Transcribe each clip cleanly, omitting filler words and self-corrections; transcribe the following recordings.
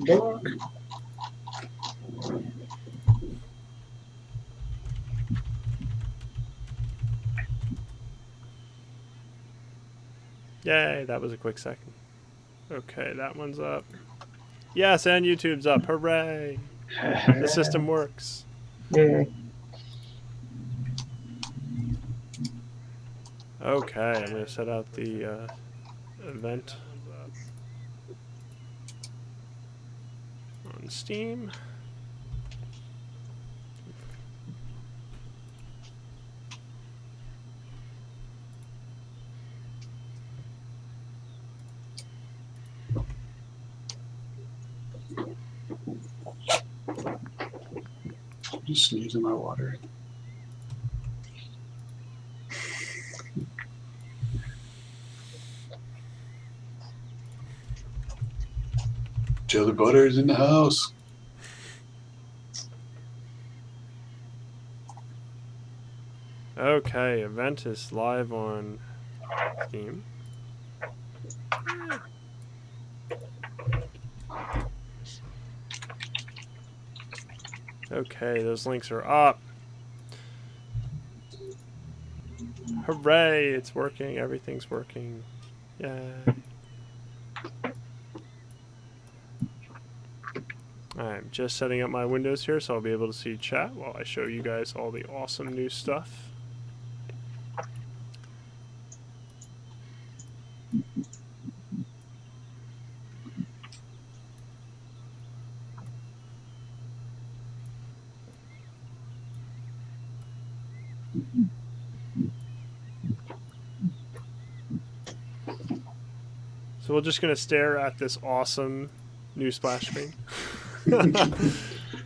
Dog. Yay, that was a quick second. Okay, that one's up. Yes, and YouTube's up. Hooray! The system works. Yay. Okay, I'm going to set out the event on Steam. Just sneezing my water. Jelly butter is in the house. Okay, event is live on Steam. Okay, those links are up. Hooray, it's working. Everything's working. Yay. I'm just setting up my windows here so I'll be able to see chat while I show you guys all the awesome new stuff. So we're just going to stare at this awesome new splash screen. Let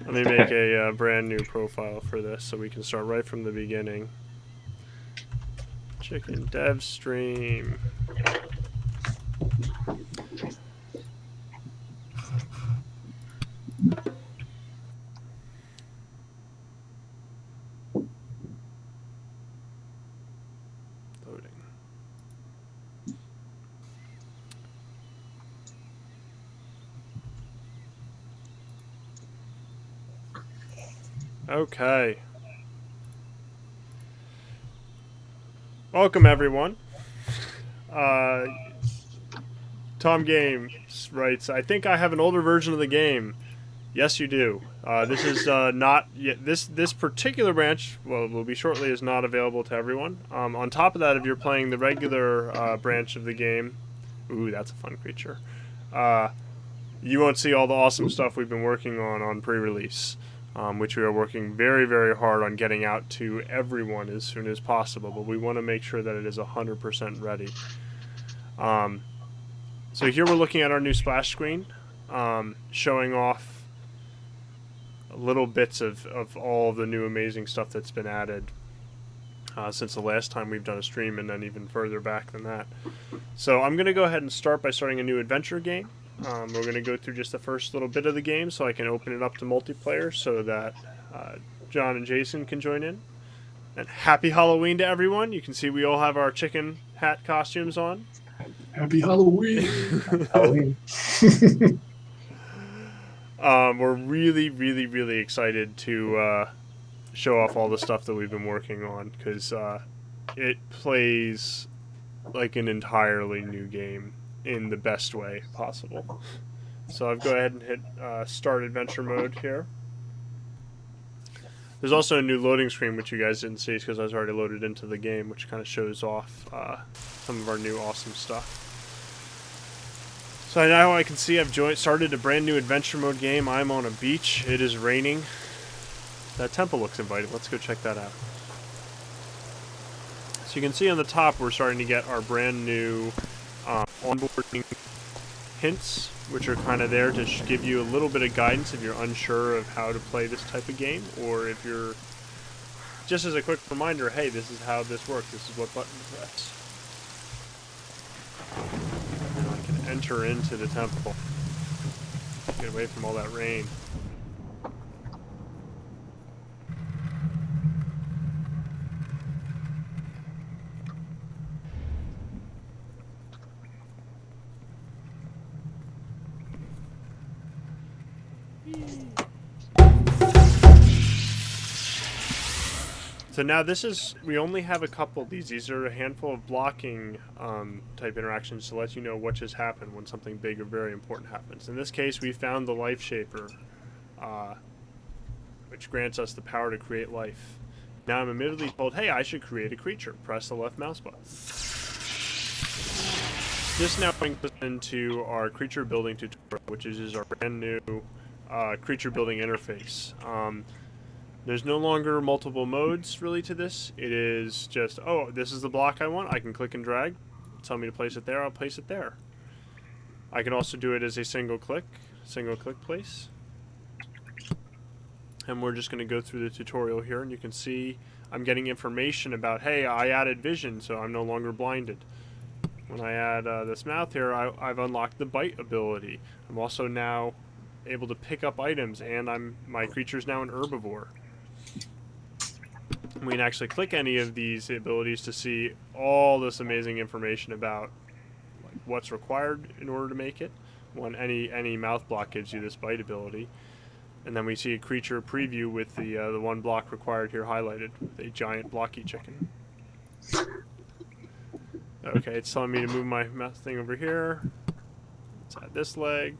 me make a brand new profile for this so we can start right from the beginning. Chicken dev stream. Loading. Okay. Welcome everyone. Tom Games writes, I think I have an older version of the game. Yes, you do. This is not yet. This particular branch, well, will be shortly, is not available to everyone. On top of that, if you're playing the regular branch of the game, ooh, that's a fun creature. You won't see all the awesome stuff we've been working on pre-release, which we are working very, very hard on getting out to everyone as soon as possible. But we want to make sure that it is 100% ready. So here we're looking at our new splash screen, showing off little bits of all of the new amazing stuff that's been added since the last time we've done a stream, and then even further back than that. So I'm going to go ahead and start by starting a new adventure game. We're going to go through just the first little bit of the game so I can open it up to multiplayer so that John and Jason can join in. And happy Halloween to everyone. You can see we all have our chicken hat costumes on. Happy Halloween. Halloween. We're really, really, really excited to show off all the stuff that we've been working on, because it plays like an entirely new game in the best way possible. So I'll go ahead and hit start adventure mode here. There's also a new loading screen, which you guys didn't see because I was already loaded into the game, which kind of shows off some of our new awesome stuff. So now I can see I've started a brand new adventure mode game. I'm on a beach. It is raining. That temple looks inviting. Let's go check that out. So you can see on the top we're starting to get our brand new onboarding hints, which are kind of there to give you a little bit of guidance if you're unsure of how to play this type of game, or if you're just as a quick reminder, hey, this is how this works. This is what button to press. Enter into the temple. Get away from all that rain. So now this is, we only have a couple of these. These are a handful of blocking type interactions to let you know what just happened when something big or very important happens. In this case, we found the life shaper, which grants us the power to create life. Now I'm immediately told, hey, I should create a creature. Press the left mouse button. This now brings us into our creature building tutorial, which is our brand new creature building interface. There's no longer multiple modes really to this. It is just, oh, this is the block I want. I can click and drag. Tell me to place it there, I'll place it there. I can also do it as a single click place. And we're just going to go through the tutorial here, and you can see I'm getting information about, hey, I added vision, so I'm no longer blinded. When I add this mouth here, I've unlocked the bite ability. I'm also now able to pick up items, and my creature's now an herbivore. We can actually click any of these abilities to see all this amazing information about like what's required in order to make it. When any mouth block gives you this bite ability, and then we see a creature preview with the one block required here highlighted with a giant blocky chicken. Okay, it's telling me to move my mouse thing over here. Let's add this leg.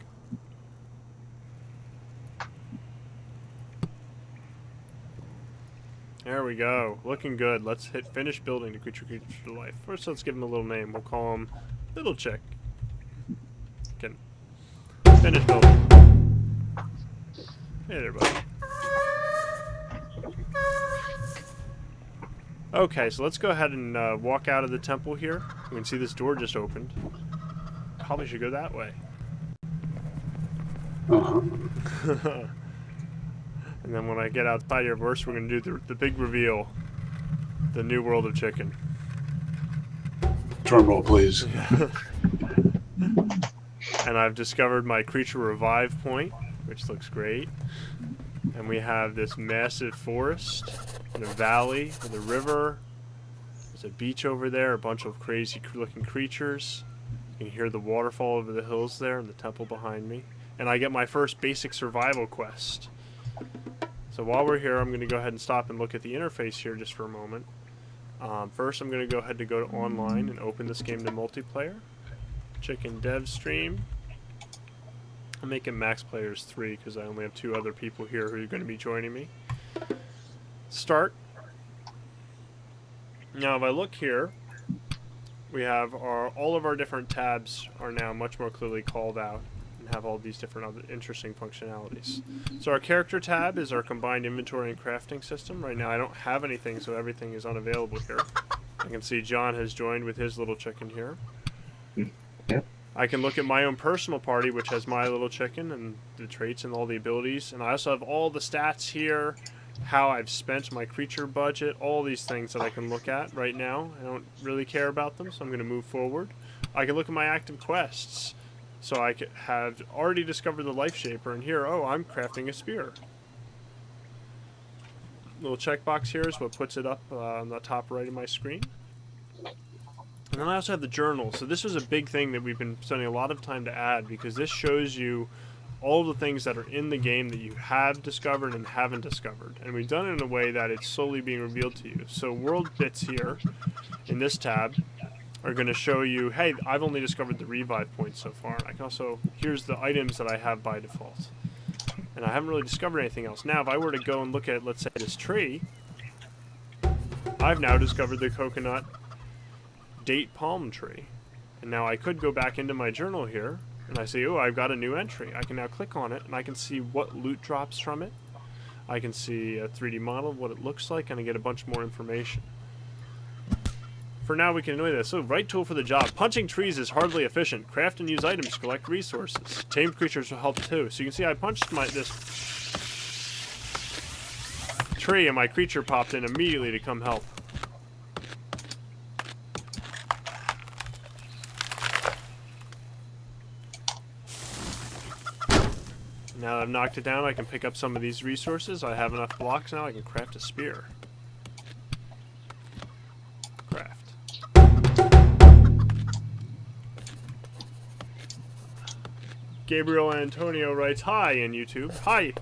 There we go. Looking good. Let's hit finish building the creature to life. First, let's give him a little name. We'll call him Little Chick. Can finish building. Hey there, buddy. Okay, so let's go ahead and walk out of the temple here. We can see this door just opened. Probably should go that way. Uh-huh. And then when I get outside here, first we're going to do the big reveal. The new world of chicken. Drum roll, please. And I've discovered my creature revive point, which looks great. And we have this massive forest and a valley with a river. There's a beach over there, a bunch of crazy looking creatures. You can hear the waterfall over the hills there and the temple behind me. And I get my first basic survival quest. So while we're here, I'm going to go ahead and stop and look at the interface here just for a moment. First, I'm going to go ahead and go to online and open this game to multiplayer. Chicken dev stream. I'll make it max players 3 because I only have 2 other people here who are going to be joining me. Start. Now if I look here, we have all of our different tabs are now much more clearly called out and have all these different other interesting functionalities. So our character tab is our combined inventory and crafting system. Right now I don't have anything, so everything is unavailable here. I can see John has joined with his little chicken here. Yep. I can look at my own personal party, which has my little chicken and the traits and all the abilities. And I also have all the stats here, how I've spent my creature budget, all these things that I can look at right now. I don't really care about them, so I'm going to move forward. I can look at my active quests. So I have already discovered the life shaper, and here, oh, I'm crafting a spear. Little checkbox here is what puts it up on the top right of my screen. And then I also have the journal. So this was a big thing that we've been spending a lot of time to add, because this shows you all the things that are in the game that you have discovered and haven't discovered. And we've done it in a way that it's slowly being revealed to you. So world bits here in this tab are going to show you, hey, I've only discovered the revive points so far. I can also, here's the items that I have by default. And I haven't really discovered anything else. Now, if I were to go and look at, let's say, this tree, I've now discovered the coconut date palm tree. And now I could go back into my journal here, and I say, oh, I've got a new entry. I can now click on it, and I can see what loot drops from it. I can see a 3D model of what it looks like, and I get a bunch more information. For now, we can annoy this. So, right tool for the job. Punching trees is hardly efficient. Craft and use items to collect resources. Tamed creatures will help too. So you can see I punched this tree, and my creature popped in immediately to come help. Now that I've knocked it down, I can pick up some of these resources. I have enough blocks now, I can craft a spear. Craft. Gabriel Antonio writes, hi in YouTube. Hi.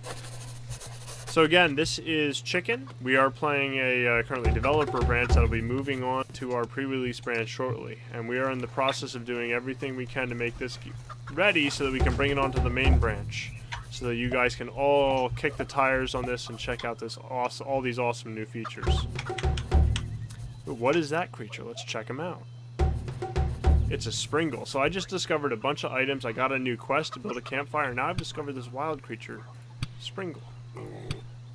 So again, this is Chicken. We are playing a currently developer branch that will be moving on to our pre-release branch shortly. And we are in the process of doing everything we can to make this ready so that we can bring it onto the main branch. So that you guys can all kick the tires on this and check out this all these awesome new features. Ooh, what is that creature? Let's check him out. It's a Springle. So I just discovered a bunch of items. I got a new quest to build a campfire. Now I've discovered this wild creature, Springle.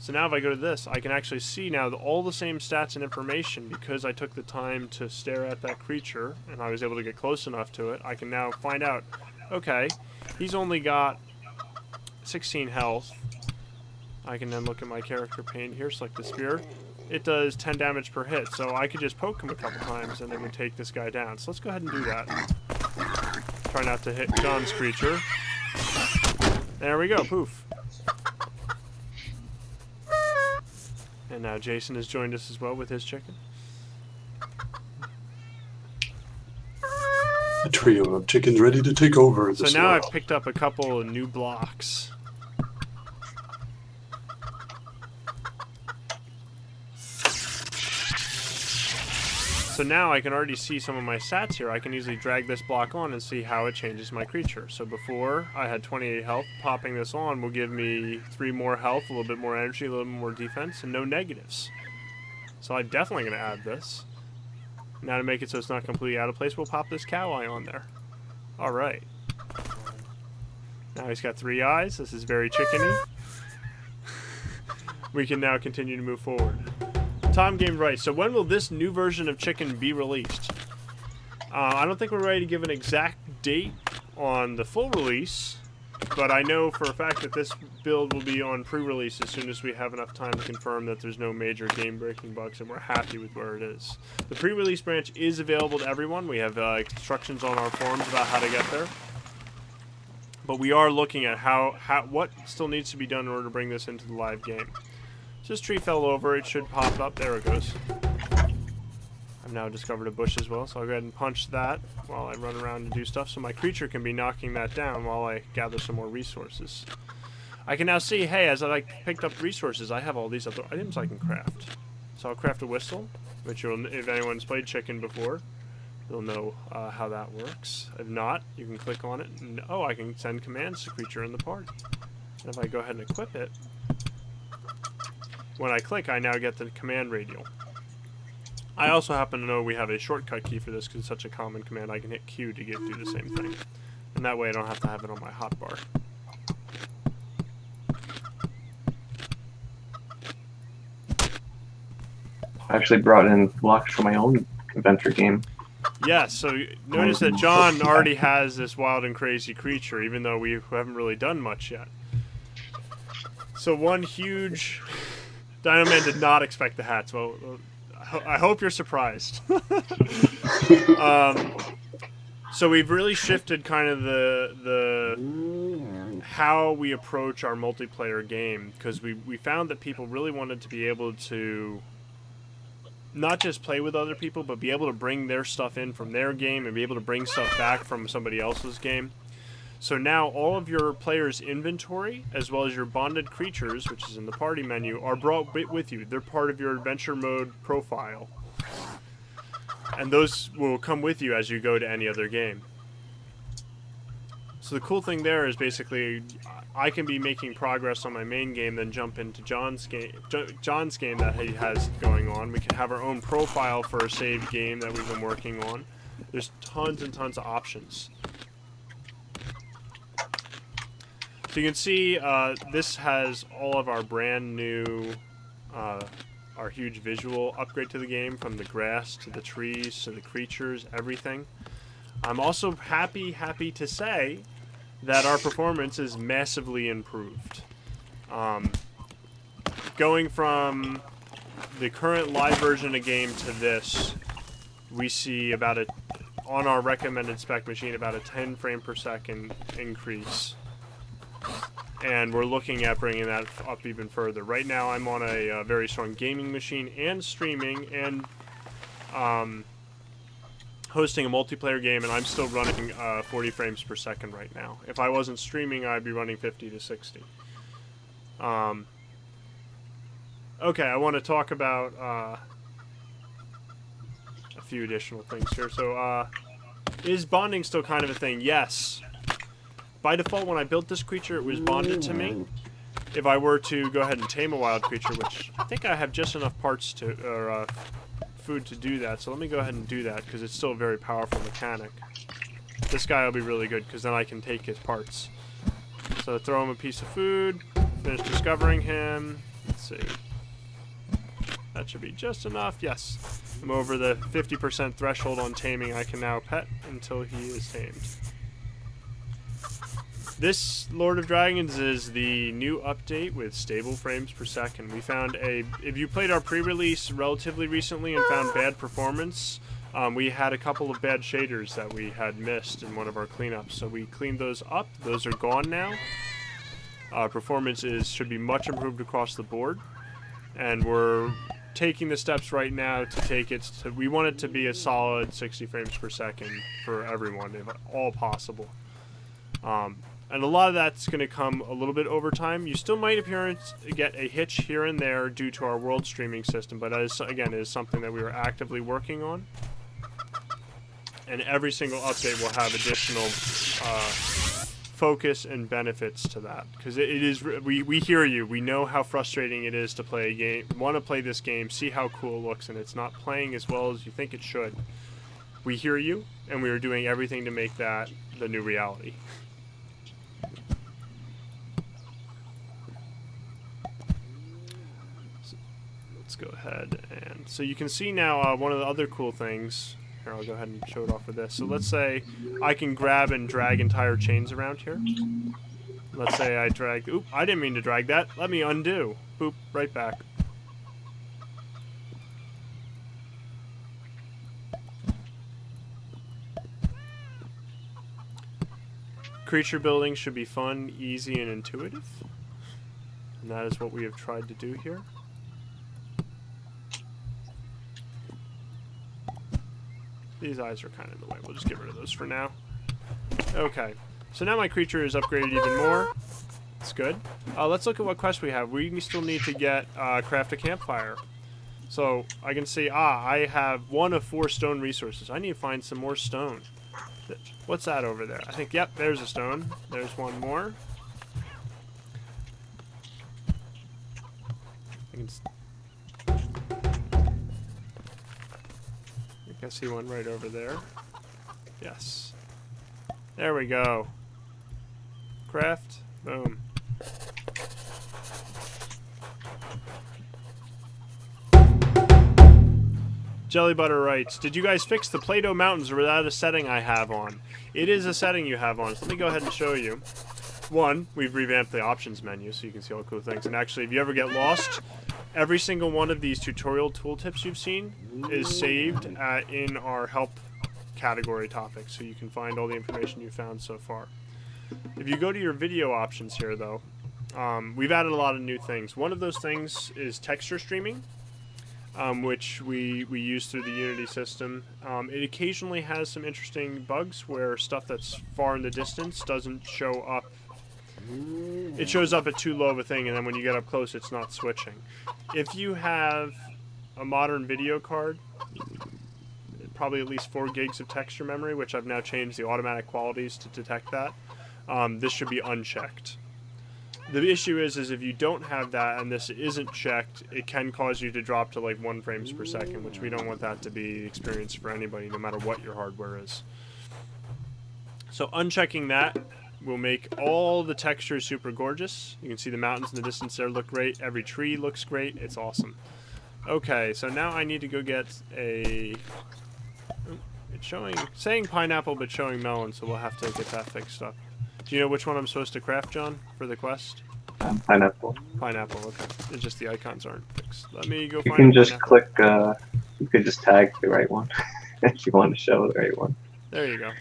So now if I go to this, I can actually see now all the same stats and information because I took the time to stare at that creature and I was able to get close enough to it. I can now find out, okay, he's only got 16 health. I can then look at my character paint here, select the spear. It does 10 damage per hit, so I could just poke him a couple times and it would take this guy down. So let's go ahead and do that. Try not to hit John's creature. There we go, poof. And now Jason has joined us as well with his chicken. A trio of chickens ready to take over this So now world. I've picked up a couple of new blocks. So now I can already see some of my stats here. I can easily drag this block on and see how it changes my creature. So before, I had 28 health. Popping this on will give me 3 more health, a little bit more energy, a little bit more defense, and no negatives. So I'm definitely going to add this. Now to make it so it's not completely out of place, we'll pop this cow eye on there. Alright. Now he's got 3 eyes. This is very chickeny. We can now continue to move forward. Tom Game right. So when will this new version of Chicken be released? I don't think we're ready to give an exact date on the full release, but I know for a fact that this build will be on pre-release as soon as we have enough time to confirm that there's no major game-breaking bugs and we're happy with where it is. The pre-release branch is available to everyone. We have instructions on our forums about how to get there. But we are looking at what still needs to be done in order to bring this into the live game. So this tree fell over, it should pop up. There it goes. I've now discovered a bush as well, so I'll go ahead and punch that while I run around and do stuff, so my creature can be knocking that down while I gather some more resources. I can now see, hey, as I picked up resources, I have all these other items I can craft. So I'll craft a whistle, which if anyone's played Chicken before, you'll know how that works. If not, you can click on it, and I can send commands to creature in the party. And if I go ahead and equip it, when I click, I now get the command radial. I also happen to know we have a shortcut key for this because it's such a common command. I can hit Q to do the same thing. And that way I don't have to have it on my hotbar. I actually brought in blocks for my own adventure game. Yeah, so notice that John already has this wild and crazy creature, even though we haven't really done much yet. So one huge... Dino Man did not expect the hats. Well, I hope you're surprised. So we've really shifted kind of the how we approach our multiplayer game, because we found that people really wanted to be able to not just play with other people, but be able to bring their stuff in from their game and be able to bring stuff back from somebody else's game. So now all of your players' inventory, as well as your bonded creatures, which is in the party menu, are brought with you. They're part of your adventure mode profile. And those will come with you as you go to any other game. So the cool thing there is basically I can be making progress on my main game, then jump into John's game that he has going on. We can have our own profile for a saved game that we've been working on. There's tons and tons of options. So you can see this has all of our brand new, our huge visual upgrade to the game, from the grass to the trees to the creatures, everything. I'm also happy to say that our performance is massively improved. Going from the current live version of the game to this, we see on our recommended spec machine, about a 10 frame per second increase. And we're looking at bringing that up even further. Right now I'm on a very strong gaming machine and streaming, and hosting a multiplayer game, and I'm still running 40 frames per second right now. If I wasn't streaming, I'd be running 50 to 60. Okay, I want to talk about a few additional things here. So, is bonding still kind of a thing? Yes. By default, when I built this creature, it was bonded to me. If I were to go ahead and tame a wild creature, which I think I have just enough parts to, or food to do that, so let me go ahead and do that, because it's still a very powerful mechanic. This guy will be really good, because then I can take his parts. So throw him a piece of food, finish discovering him. Let's see. That should be just enough. Yes. I'm over the 50% threshold on taming. I can now pet until he is tamed. This Lord of Dragons is the new update with stable frames per second. We found if you played our pre-release relatively recently and found bad performance, we had a couple of bad shaders that we had missed in one of our cleanups. So we cleaned those up. Those are gone now. Performance should be much improved across the board. And we're taking the steps right now to take it to, we want it to be a solid 60 frames per second for everyone, if all possible. And a lot of that's going to come a little bit over time. You still might get a hitch here and there due to our world streaming system, but again, it is something that we are actively working on. And every single update will have additional focus and benefits to that, because it is. We hear you. We know how frustrating it is to play a game. Want to play this game, see how cool it looks, and it's not playing as well as you think it should. We hear you, and we are doing everything to make that the new reality. Let's go ahead and so you can see now one of the other cool things. Here, I'll go ahead and show it off with this. So let's say I can grab and drag entire chains around here. Let's say I drag. Oop! I didn't mean to drag that. Let me undo. Boop! Right back. Creature building should be fun, easy, and intuitive. And that is what we have tried to do here. These eyes are kind of in the way. We'll just get rid of those for now. Okay. So now my creature is upgraded even more. It's good. Let's look at what quest we have. We still need to get craft a campfire. So I can see, I have 1 of 4 stone resources. I need to find some more stone. What's that over there? I think, yep, there's a stone. There's one more. I see one right over there. Yes. There we go. Craft. Boom. Jelly Butter writes, did you guys fix the Play-Doh mountains or without a setting I have on? It is a setting you have on, so let me go ahead and show you. One, we've revamped the options menu so you can see all cool things. And actually, if you ever get lost, every single one of these tutorial tooltips you've seen is saved in our help category topic, so you can find all the information you found so far. If you go to your video options here, though, we've added a lot of new things. One of those things is texture streaming, which we use through the Unity system. It occasionally has some interesting bugs where stuff that's far in the distance doesn't show up. It shows up at too low of a thing, and then when you get up close, it's not switching. If you have a modern video card, probably at least 4 gigs of texture memory, which I've now changed the automatic qualities to detect that, this should be unchecked. The issue is if you don't have that and this isn't checked, it can cause you to drop to like 1 frames per second, which we don't want that to be the experience for anybody, no matter what your hardware is. So unchecking that will make all the textures super gorgeous. You can see the mountains in the distance there look great. Every tree looks great. It's awesome. Okay, so now I need to go get a... It's saying pineapple, but showing melon, so we'll have to get that fixed up. Do you know which one I'm supposed to craft, John, for the quest? Pineapple. Pineapple, okay. It's just the icons aren't fixed. Let me go You find can just pineapple. click, you could just tag the right one if you want to show the right one. There you go.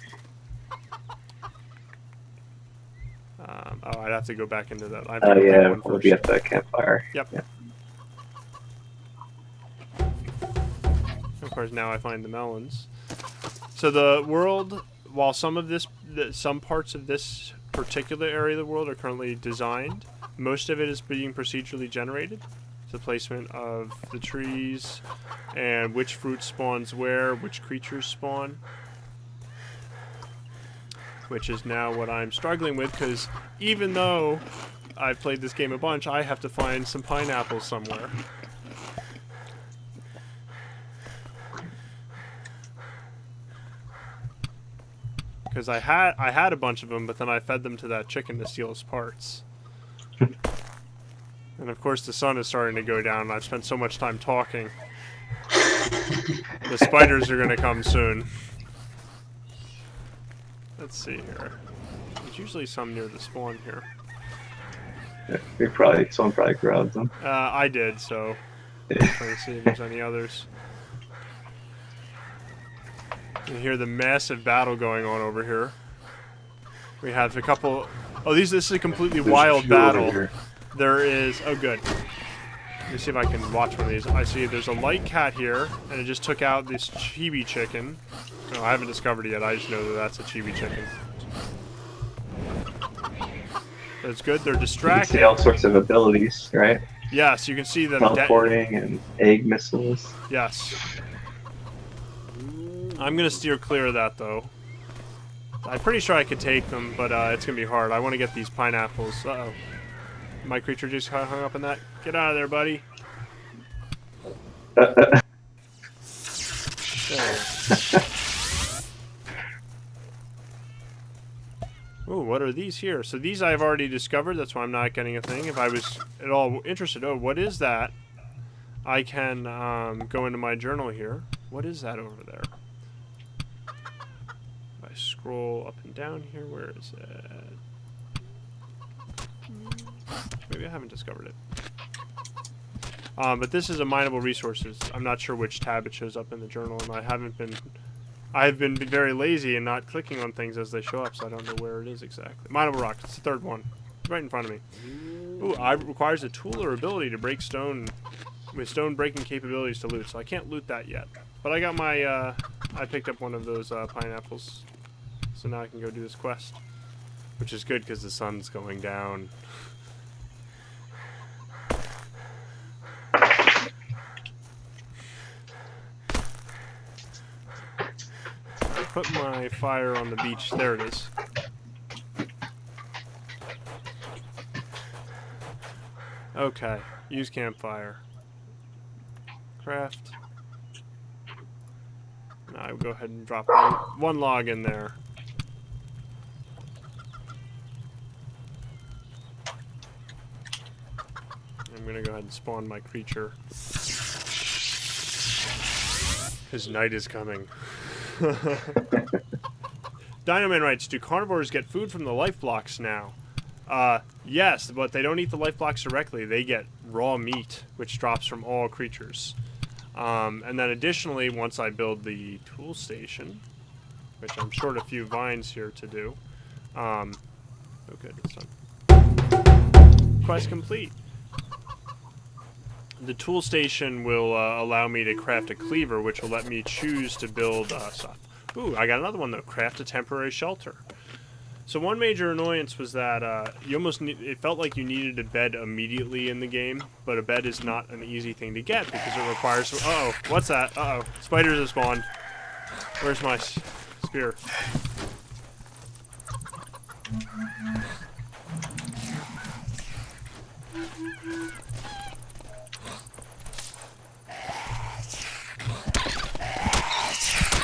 Oh, I'd have to go back into that. I have to go Yeah, pick one we'll be first. at the campfire. Yep. Yeah. Of course, now I find the melons. So the world, while some parts of this particular area of the world are currently designed, most of it is being procedurally generated. The placement of the trees and which fruit spawns where, which creatures spawn. Which is now what I'm struggling with, because even though I've played this game a bunch, I have to find some pineapples somewhere. Because I had a bunch of them, but then I fed them to that chicken to steal his parts. And of course the sun is starting to go down, and I've spent so much time talking. The spiders are going to come soon. Let's see here. There's usually some near the spawn here. Yeah, someone probably grabbed them. I did, so I'm trying to see if there's any others. You hear the massive battle going on over here. We have a couple... Oh, this is a completely wild battle. There is... Oh, good. Let me see if I can watch one of these. I see there's a light cat here, and it just took out this chibi chicken. No, I haven't discovered it yet. I just know that that's a chibi chicken. That's good. They're distracted. You can see all sorts of abilities, right? Yes, you can see them. Teleporting and egg missiles. Yes. I'm going to steer clear of that, though. I'm pretty sure I could take them, but it's going to be hard. I want to get these pineapples. Uh-oh. My creature just hung up in that. Get out of there, buddy. Ooh, what are these here? So these I've already discovered. That's why I'm not getting a thing. If I was at all interested, oh, what is that? I can go into my journal here. What is that over there? If I scroll up and down here, where is it? Maybe I haven't discovered it. But this is a mineable resources. I'm not sure which tab it shows up in the journal, and I've been very lazy and not clicking on things as they show up, so I don't know where it is exactly. Mineable rock. It's the third one. It's right in front of me. Ooh, requires a tool or ability to break stone with stone breaking capabilities to loot, so I can't loot that yet. But I got my, I picked up one of those pineapples, so now I can go do this quest. Which is good because the sun's going down. Put my fire on the beach. There it is. Okay. Use campfire. Craft. Now I will go ahead and drop one log in there. I'm gonna go ahead and spawn my creature. His night is coming. Dinoman writes, do carnivores get food from the life blocks now? Yes, but they don't eat the life blocks directly. They get raw meat, which drops from all creatures. And then additionally, once I build the tool station, which I'm short a few vines here to do. Oh good, it's done. Quest complete. The tool station will allow me to craft a cleaver, which will let me choose to build stuff. Ooh, I got another one though. Craft a temporary shelter. So one major annoyance was that you almost it felt like you needed a bed immediately in the game, but a bed is not an easy thing to get because it requires. Uh-oh, what's that? Uh-oh, spiders have spawned. Where's my spear?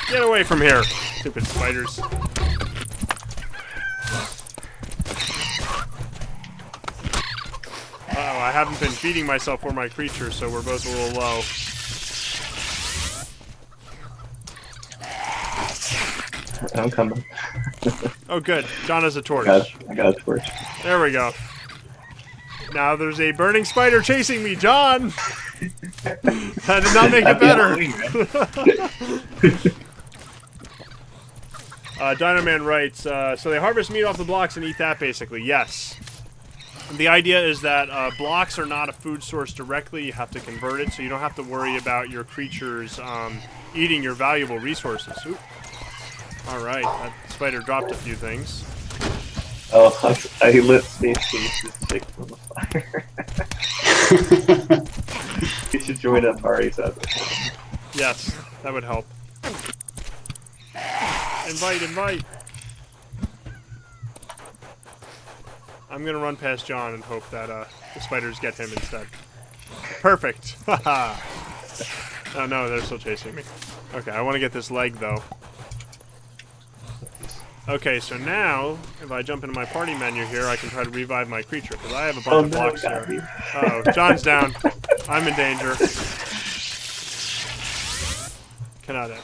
Get away from here, stupid spiders. Uh-oh, I haven't been feeding myself or my creature, so we're both a little low. I'm coming. Oh, good. John has a torch. I got a torch. There we go. Now there's a burning spider chasing me, John! That did not make it better. Dinoman writes, so they harvest meat off the blocks and eat that, basically. Yes. The idea is that blocks are not a food source directly. You have to convert it, so you don't have to worry about your creatures eating your valuable resources. Ooh. Alright, that spider dropped a few things. Oh, I lit Space Case just shake from the fire. You should join that party, Seth. Yes, that would help. Invite, invite! I'm gonna run past John and hope that the spiders get him instead. Perfect! Haha! Oh no, they're still chasing me. Okay, I want to get this leg though. Okay, so now, if I jump into my party menu here, I can try to revive my creature, because I have a bunch of blocks here. Uh-oh, John's down. I'm in danger. Cannot end.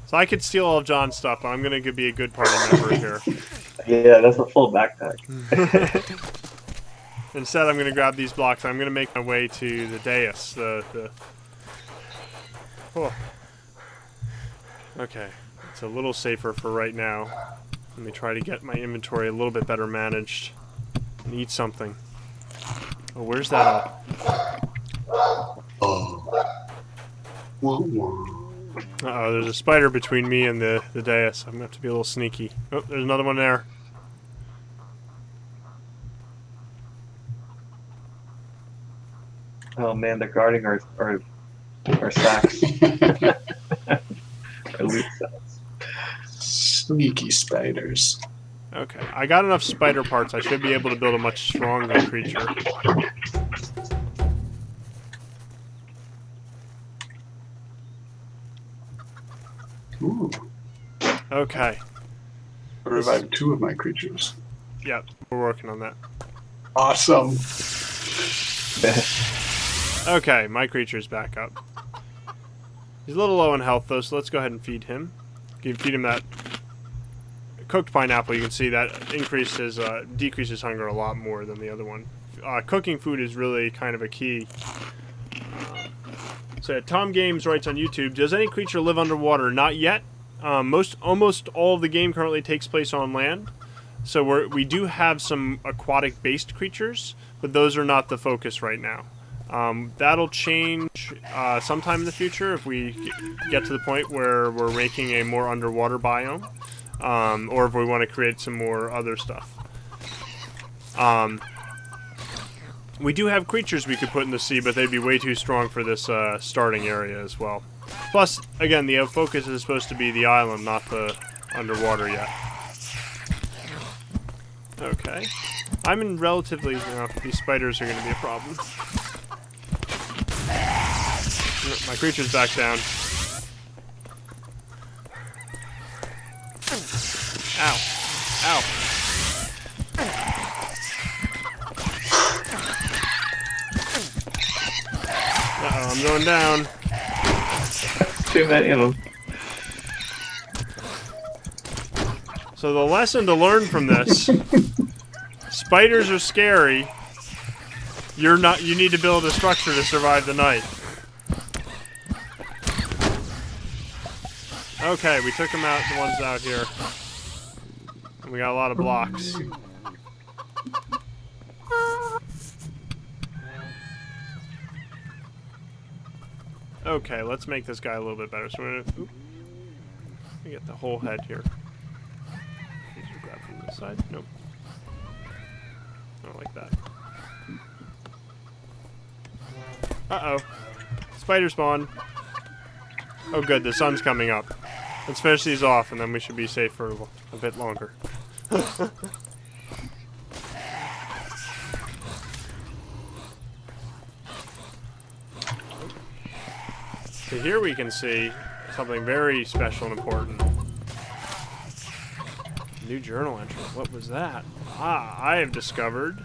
So I could steal all of John's stuff, but I'm going to be a good party member here. Yeah, that's a full backpack. Instead, I'm going to grab these blocks. I'm going to make my way to the dais. Oh. Okay. It's a little safer for right now. Let me try to get my inventory a little bit better managed. And eat something. Oh, where's that Oh. Wah, wah. Uh-oh, there's a spider between me and the dais. I'm going to have to be a little sneaky. Oh, there's another one there. Oh man, they're guarding our sacks. Our loot sacks. Sneaky spiders. Okay, I got enough spider parts. I should be able to build a much stronger creature. Ooh. Okay. I revived 2 of my creatures. Yep, we're working on that. Awesome. Okay, my creature's back up. He's a little low in health, though, so let's go ahead and feed him. You can feed him that cooked pineapple. You can see that decreases hunger a lot more than the other one. Cooking food is really kind of a key. So Tom Games writes on YouTube, does any creature live underwater? Not yet. Almost all of the game currently takes place on land. So we do have some aquatic-based creatures, but those are not the focus right now. That'll change sometime in the future if we get to the point where we're making a more underwater biome, or if we want to create some more other stuff. We do have creatures we could put in the sea, but they'd be way too strong for this starting area as well. Plus, again, the focus is supposed to be the island, not the underwater yet. Okay. I'm in relatively... these spiders are going to be a problem. My creature's back down. Ow. Ow. Uh-oh, I'm going down. Too many of them. So the lesson to learn from this... spiders are scary. You need to build a structure to survive the night. Okay, we took them out, the ones out here. And we got a lot of blocks. Okay, let's make this guy a little bit better. So we're gonna... Let me get the whole head here. Grab from this side. Nope. Not like that. Uh-oh. Spider spawn. Oh good, the sun's coming up. Let's finish these off and then we should be safe for a bit longer. So here we can see something very special and important. New journal entry. What was that? Ah, I have discovered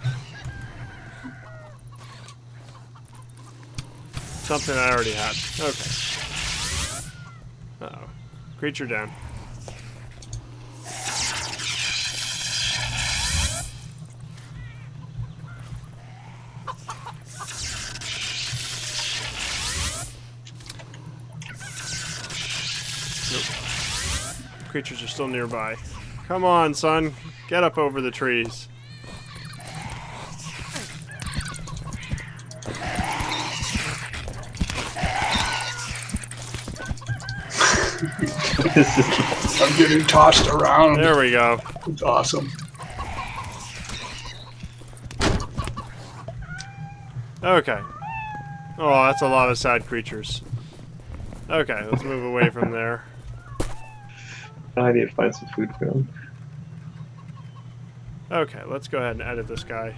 something I already had. Okay. Uh-oh. Creature down. Nope. Creatures are still nearby. Come on, son. Get up over the trees. This is I'm getting tossed around. There we go. It's awesome. Okay. Oh, that's a lot of sad creatures. Okay, let's move away from there. I need to find some food for him. Okay, let's go ahead and edit this guy.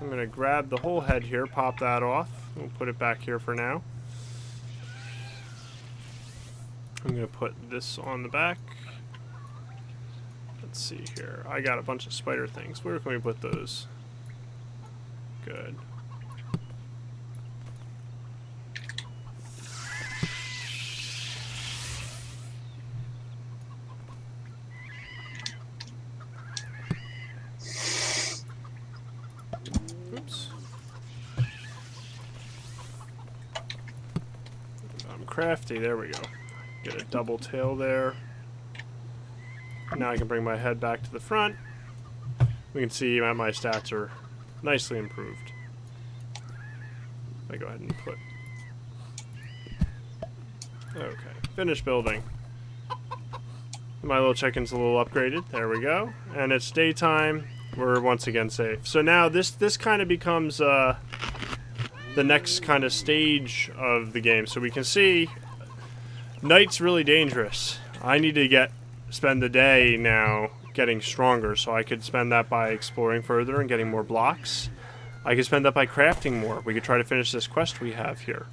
I'm going to grab the whole head here, pop that off. We'll put it back here for now. I'm going to put this on the back. Let's see here. I got a bunch of spider things. Where can we put those? Good. Oops. I'm crafty. There we go. Get a double tail there. Now I can bring my head back to the front. We can see that my stats are nicely improved. I go ahead and put... Okay, finish building. My little chicken's a little upgraded. There we go. And it's daytime. We're once again safe. So now this kind of becomes the next kind of stage of the game. So we can see night's really dangerous. I need to spend the day now getting stronger, so I could spend that by exploring further and getting more blocks. I could spend that by crafting more. We could try to finish this quest we have here.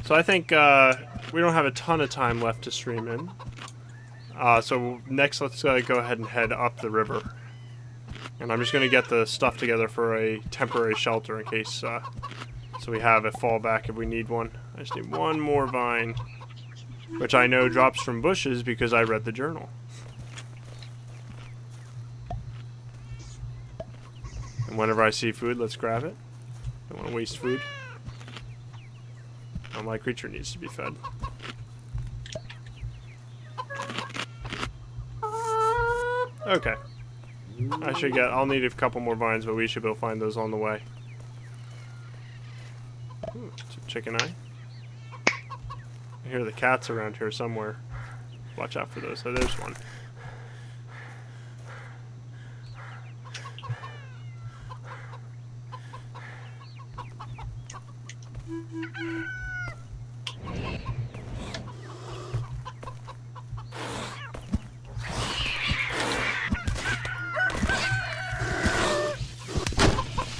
So I think we don't have a ton of time left to stream in. So next, let's go ahead and head up the river. And I'm just going to get the stuff together for a temporary shelter in case, so we have a fallback if we need one. I just need one more vine, which I know drops from bushes because I read the journal. And whenever I see food, let's grab it. Don't want to waste food. Oh, my creature needs to be fed. Okay. I'll need a couple more vines, but we should be able to find those on the way. Ooh, it's a chicken eye. I hear the cats around here somewhere. Watch out for those. Oh, there's one.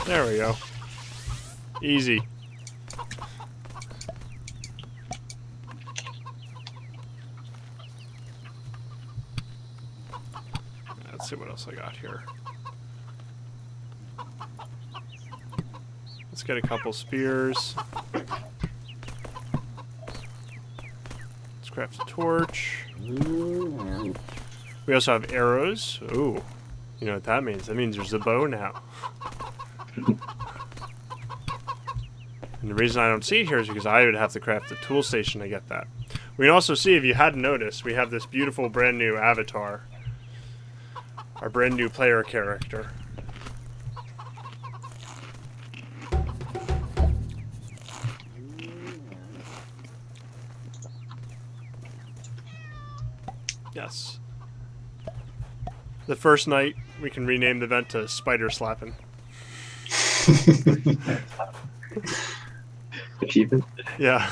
There we go. Easy. Let's see what else I got here. Let's get a couple spears. Let's craft a torch. We also have arrows. Ooh. You know what that means? That means there's a bow now. And the reason I don't see it here is because I would have to craft the tool station to get that. We can also see, if you hadn't noticed, we have this beautiful brand new avatar. Our brand new player character. Yes. The first night, we can rename the event to Spider Slapping. Achievement? Yeah.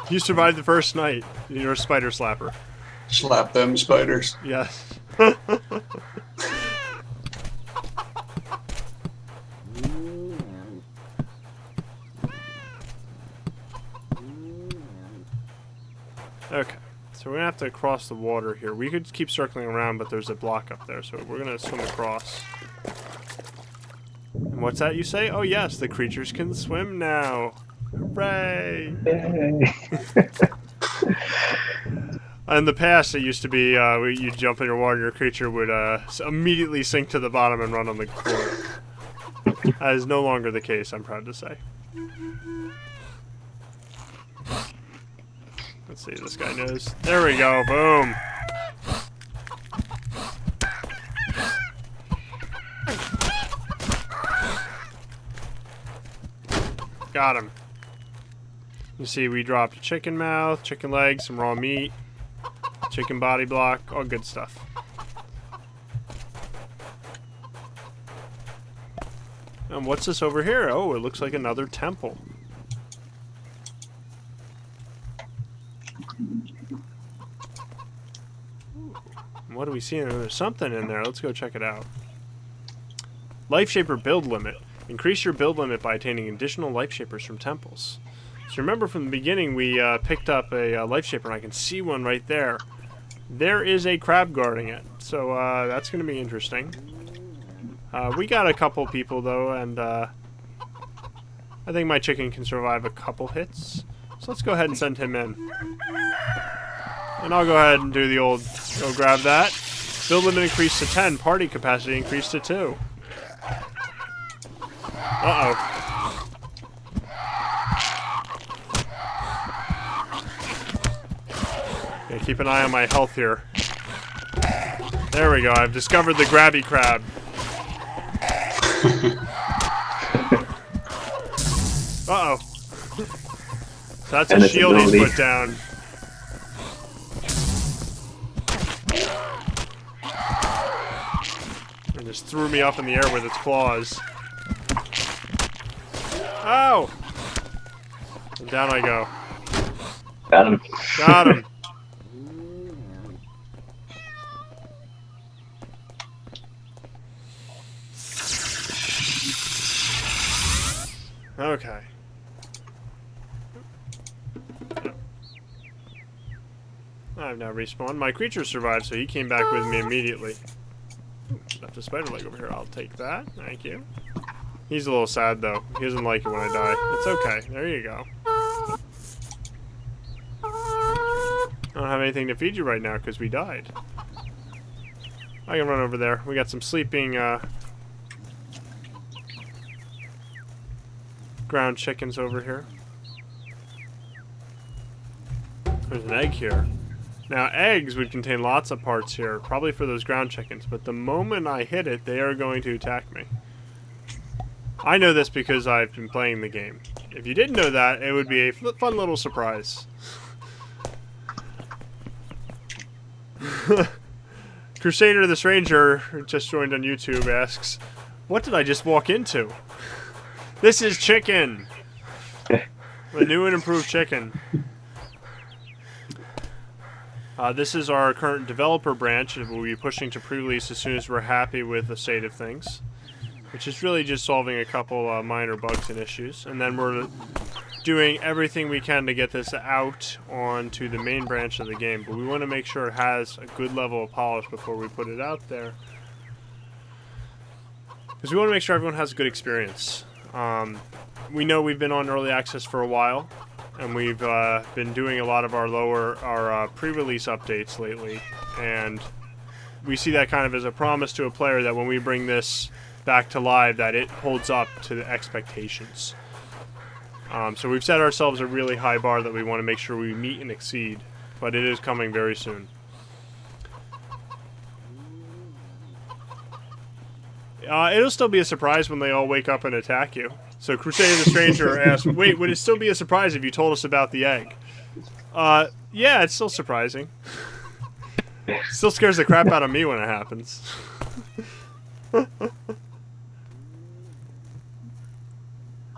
You survived the first night. You're a spider slapper. Slap them spiders. Yes. Okay. So we're going to have to cross the water here. We could keep circling around, but there's a block up there, so we're going to swim across. And what's that you say? Oh yes, the creatures can swim now. Hooray! Yay. In the past, it used to be you'd jump in your water, your creature would immediately sink to the bottom and run on the floor. That is no longer the case, I'm proud to say. Let's see, this guy knows. There we go, boom! Got him. You see, we dropped chicken mouth, chicken legs, some raw meat, chicken body block, all good stuff. And what's this over here? Oh, it looks like another temple. What do we see? There's something in there. Let's go check it out. Life Shaper build limit. Increase your build limit by attaining additional Life Shapers from temples. So remember from the beginning we picked up a Life Shaper, and I can see one right there. There is a crab guarding it, so that's going to be interesting. We got a couple people though, and I think my chicken can survive a couple hits. So let's go ahead and send him in. And I'll go ahead and do the old, go grab that. Build limit increased to 10, party capacity increased to 2. Uh-oh. Okay, keep an eye on my health here. There we go, I've discovered the grabby crab. Uh-oh. So that's a shield he's put down. It just threw me up in the air with its claws. Oh! And down I go. Got him. Got him. Okay. I've now respawned. My creature survived, so he came back with me immediately. Left a spider leg over here. I'll take that. Thank you. He's a little sad, though. He doesn't like it when I die. It's okay. There you go. I don't have anything to feed you right now because we died. I can run over there. We got some sleeping ground chickens over here. There's an egg here. Now, eggs would contain lots of parts here, probably for those ground chickens, but the moment I hit it, they are going to attack me. I know this because I've been playing the game. If you didn't know that, it would be a fun little surprise. Crusader the Stranger, who just joined on YouTube, asks, what did I just walk into? This is chicken! The new and improved chicken. This is our current developer branch that we'll be pushing to pre-release as soon as we're happy with the state of things. Which is really just solving a couple minor bugs and issues. And then we're doing everything we can to get this out onto the main branch of the game. But we want to make sure it has a good level of polish before we put it out there. Because we want to make sure everyone has a good experience. We know we've been on early access for a while. And we've been doing a lot of our pre-release updates lately. And we see that kind of as a promise to a player that when we bring this back to live, that it holds up to the expectations. So we've set ourselves a really high bar that we want to make sure we meet and exceed, but it is coming very soon. It'll still be a surprise when they all wake up and attack you. So Crusader the Stranger asked, wait, would it still be a surprise if you told us about the egg? Yeah, it's still surprising. Still scares the crap out of me when it happens.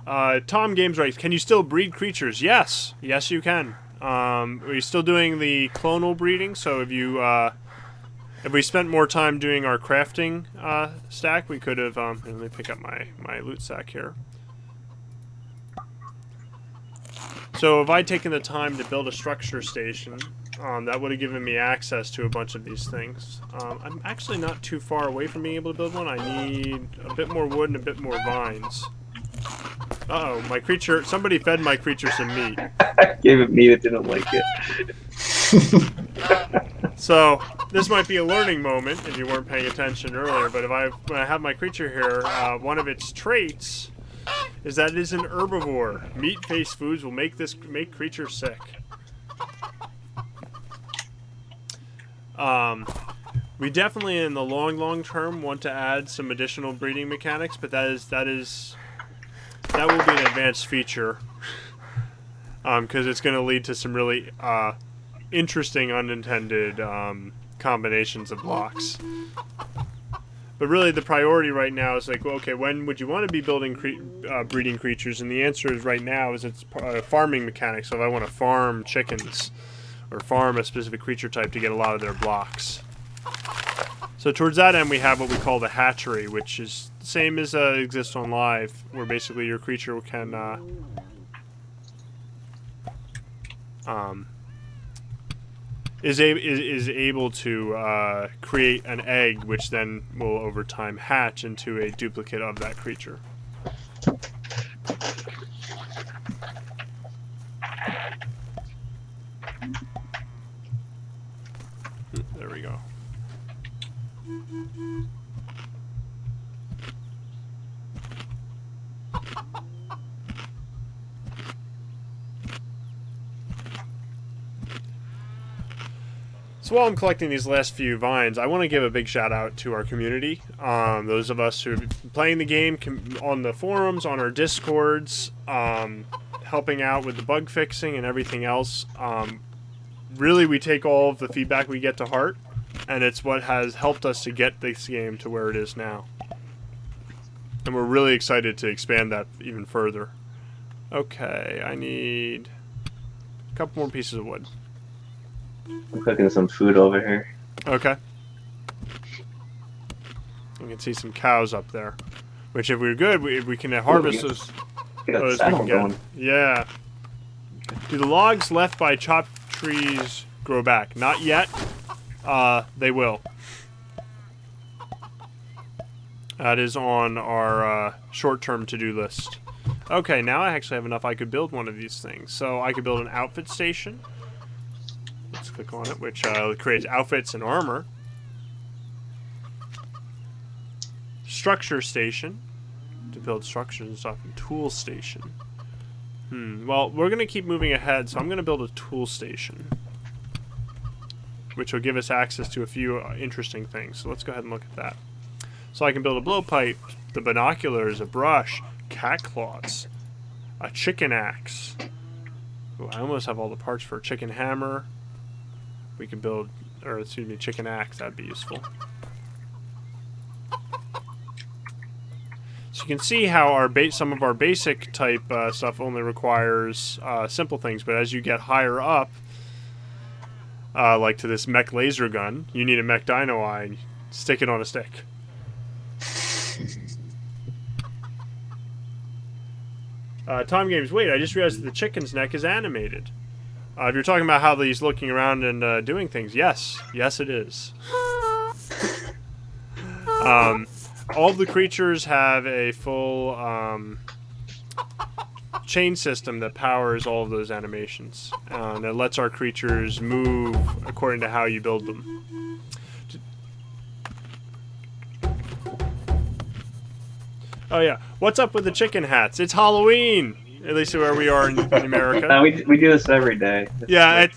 Tom Games writes, can you still breed creatures? Yes. Yes, you can. We're still doing the clonal breeding, so if we spent more time doing our crafting stack, we could have... let me pick up my loot sack here. So if I'd taken the time to build a structure station, that would have given me access to a bunch of these things. I'm actually not too far away from being able to build one. I need a bit more wood and a bit more vines. Uh-oh, my creature... Somebody fed my creature some meat. Gave it meat, it didn't like it. So, this might be a learning moment if you weren't paying attention earlier, but when I have my creature here, one of its traits is that it is an herbivore. Meat-based foods will make creature sick. We definitely, in the long term, want to add some additional breeding mechanics, but that is That will be an advanced feature. Because it's going to lead to some really interesting unintended combinations of blocks. But really, the priority right now is like, well, okay, when would you want to be building breeding creatures? And the answer is right now is it's farming mechanics. So if I want to farm chickens or farm a specific creature type to get a lot of their blocks. So towards that end, we have what we call the hatchery, which is the same as exists on Live, where basically your creature can is able to create an egg, which then will over time hatch into a duplicate of that creature. There we go. So while I'm collecting these last few vines, I want to give a big shout out to our community. Those of us who have been playing the game on the forums, on our discords, helping out with the bug fixing and everything else. Really, we take all of the feedback we get to heart, and it's what has helped us to get this game to where it is now. And we're really excited to expand that even further. Okay, I need a couple more pieces of wood. I'm cooking some food over here. Okay. You can see some cows up there. Which, if we're good, we can harvest those. Get that saddle going. Yeah. Do the logs left by chopped trees grow back? Not yet. They will. That is on our short-term to-do list. Okay, now I actually have enough I could build one of these things. So I could build an outfit station. Let's click on it, which creates outfits and armor. Structure station, to build structures and stuff. And tool station. Well, we're going to keep moving ahead, so I'm going to build a tool station, which will give us access to a few interesting things. So let's go ahead and look at that. So I can build a blowpipe, the binoculars, a brush, cat claws, a chicken axe. Ooh, I almost have all the parts for a chicken hammer. We can build, or excuse me, chicken axe. That'd be useful. So you can see how our some of our basic type stuff only requires simple things, but as you get higher up, like to this mech laser gun, you need a mech dino eye and stick it on a stick. Tom Games, wait, I just realized that the chicken's neck is animated. If you're talking about how he's looking around and doing things, yes. Yes, it is. All of the creatures have a full chain system that powers all of those animations. And it lets our creatures move according to how you build them. Oh, yeah. What's up with the chicken hats? It's Halloween! At least where we are in America. We do this every day. Yeah,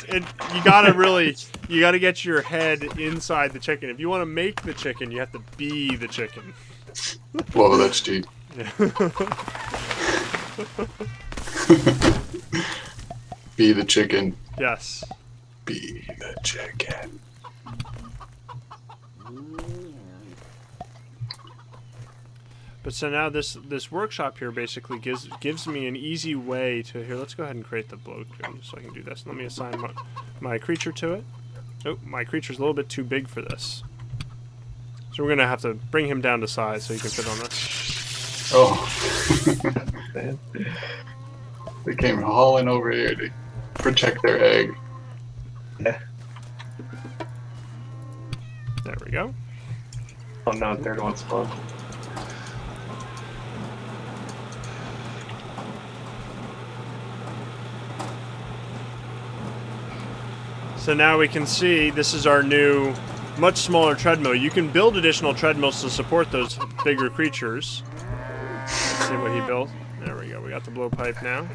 you gotta get your head inside the chicken. If you want to make the chicken, you have to be the chicken. Whoa, that's deep. Yeah. Be the chicken. Yes. Be the chicken. But so now this workshop here basically gives me an easy way to here. Let's go ahead and create the blow gun so I can do this. Let me assign my creature to it. Oh, my creature's a little bit too big for this, so we're gonna have to bring him down to size so he can fit on this. Oh, they came hauling over here to protect their egg. Yeah. There we go. Oh no, third one spawned. So now we can see this is our new, much smaller treadmill. You can build additional treadmills to support those bigger creatures. Let's see what he built. There we go. We got the blowpipe now.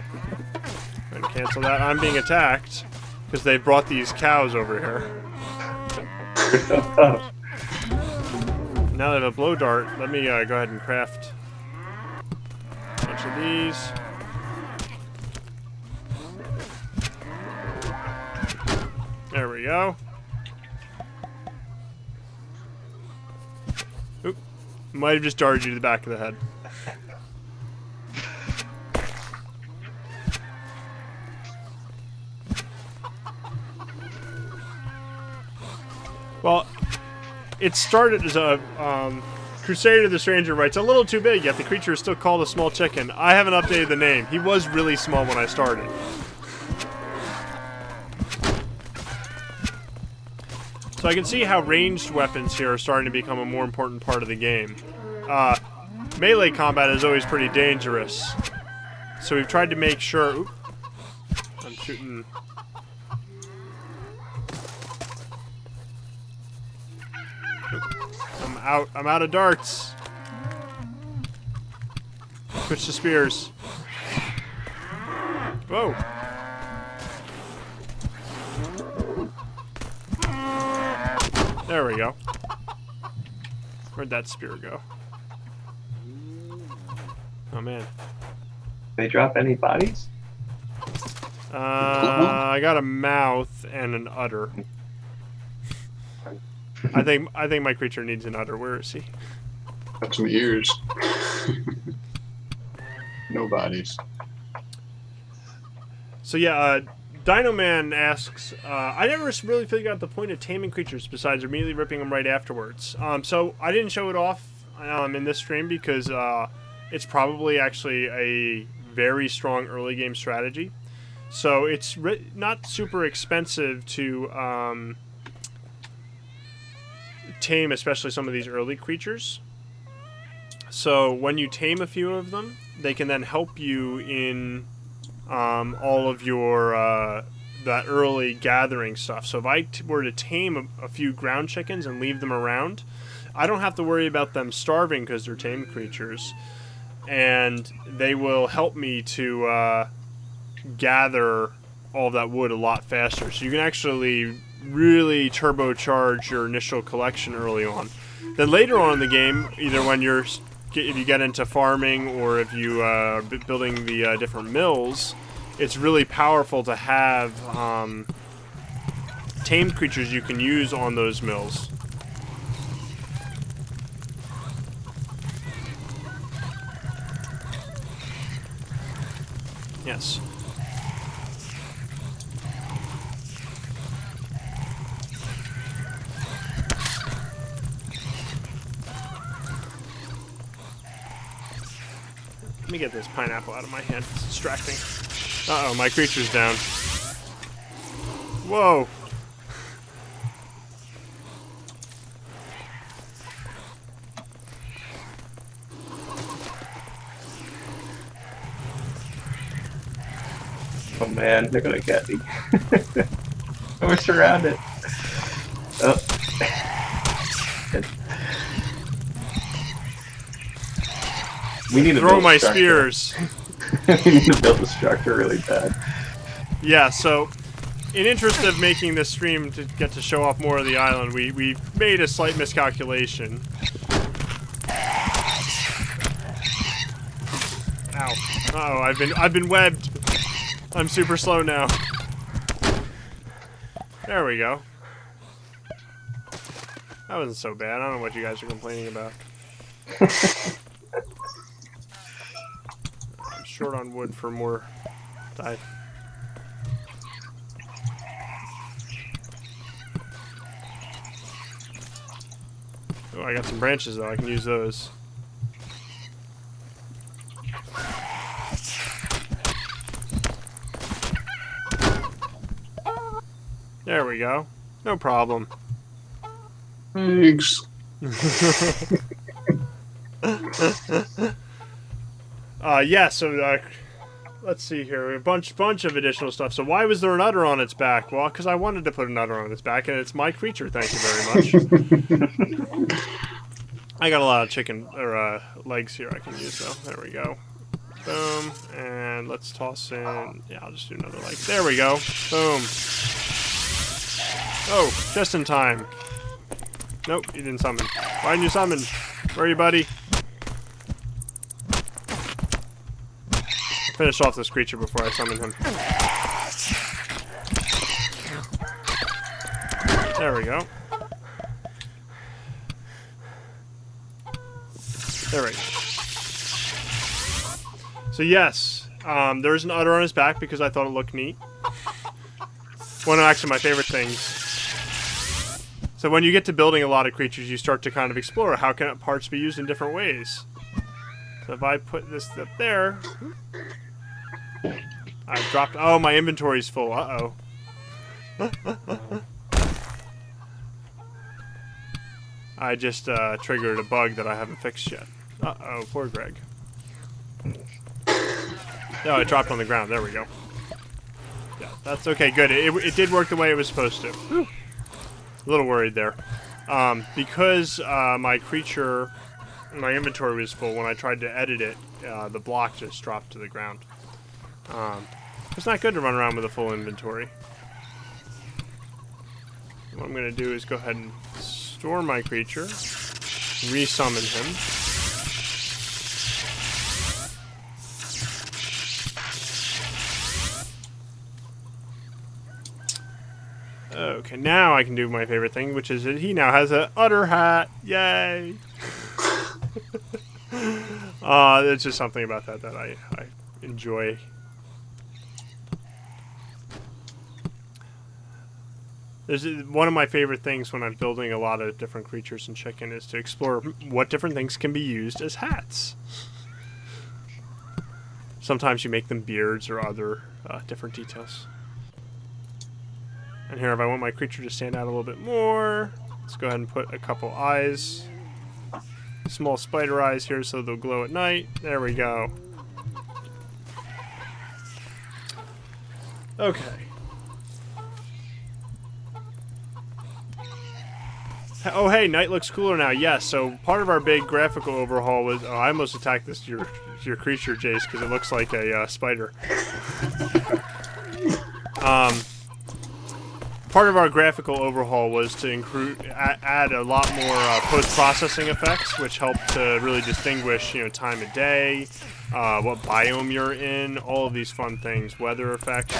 And cancel that. I'm being attacked because they brought these cows over here. Now they have a blow dart. Let me go ahead and craft bunch of these. There we go. Oop. Might have just darted you to the back of the head. Well, it started as a Crusader the Stranger writes, a little too big, yet the creature is still called a small chicken. I haven't updated the name. He was really small when I started. So I can see how ranged weapons here are starting to become a more important part of the game. Melee combat is always pretty dangerous. So we've tried to make sure... Oop, I'm shooting... I'm out of darts. Switch to spears. Whoa. There we go. Where'd that spear go? Oh man. They drop any bodies? I got a mouth and an udder. I think my creature needs an udder. Where is he? Got some ears. No bodies. So yeah, Dino Man asks, I never really figured out the point of taming creatures besides immediately ripping them right afterwards. So I didn't show it off in this stream because it's probably actually a very strong early game strategy. So it's not super expensive to tame, especially some of these early creatures. So when you tame a few of them, they can then help you in all of your that early gathering stuff. So if I were to tame a few ground chickens and leave them around, I don't have to worry about them starving because they're tame creatures, and they will help me to gather all of that wood a lot faster. So you can actually really turbocharge your initial collection early on. Then later on in the game, either when if you get into farming or if you are building the different mills, it's really powerful to have tamed creatures you can use on those mills. Yes. Let me get this pineapple out of my hand. It's distracting. Uh-oh, my creature's down. Whoa. Oh man, they're gonna get me. We're surrounded. Oh. We need to throw my structure. spears. We need to build the structure really bad. Yeah, so in interest of making this stream to get to show off more of the island, we made a slight miscalculation. Ow. Uh-oh, I've been webbed. I'm super slow now. There we go. That wasn't so bad. I don't know what you guys are complaining about. I'm short on wood for more die. Oh, I got some branches though. I can use those. There we go. No problem. Thanks. Yeah, so let's see here. A bunch of additional stuff. So why was there an udder on its back? Well, because I wanted to put an udder on its back, and it's my creature. Thank you very much. I got a lot of chicken or legs here I can use, though. There we go. Boom, and let's toss in. Yeah, I'll just do another leg. There we go. Boom. Oh, just in time. Nope, you didn't summon. Why didn't you summon? Where are you, buddy? finish off this creature before I summon him. There we go. There we go. So yes, there's an udder on his back because I thought it looked neat. One of actually my favorite things. So when you get to building a lot of creatures, you start to kind of explore how can parts be used in different ways. So if I put this up there, I dropped. Oh, my inventory's full. Uh-oh. I just triggered a bug that I haven't fixed yet. Uh-oh, poor Greg. No, it dropped on the ground. There we go. Yeah, that's okay. Good. It did work the way it was supposed to. Whew. A little worried there. Because my creature, my inventory was full, when I tried to edit it, the block just dropped to the ground. It's not good to run around with a full inventory. What I'm going to do is go ahead and store my creature, resummon him. Okay, now I can do my favorite thing, which is that he now has an udder hat. Yay! There's just something about that I enjoy. There's one of my favorite things when I'm building a lot of different creatures in Chicken is to explore what different things can be used as hats. Sometimes you make them beards or other different details. And here, if I want my creature to stand out a little bit more, let's go ahead and put a couple eyes. Small spider eyes here so they'll glow at night. There we go. Okay. Oh, hey, night looks cooler now. Yes, so part of our big graphical overhaul was... Oh, I almost attacked your creature, Jace, because it looks like a spider. Part of our graphical overhaul was to add a lot more post-processing effects, which help to really distinguish, time of day, what biome you're in, all of these fun things, weather effects.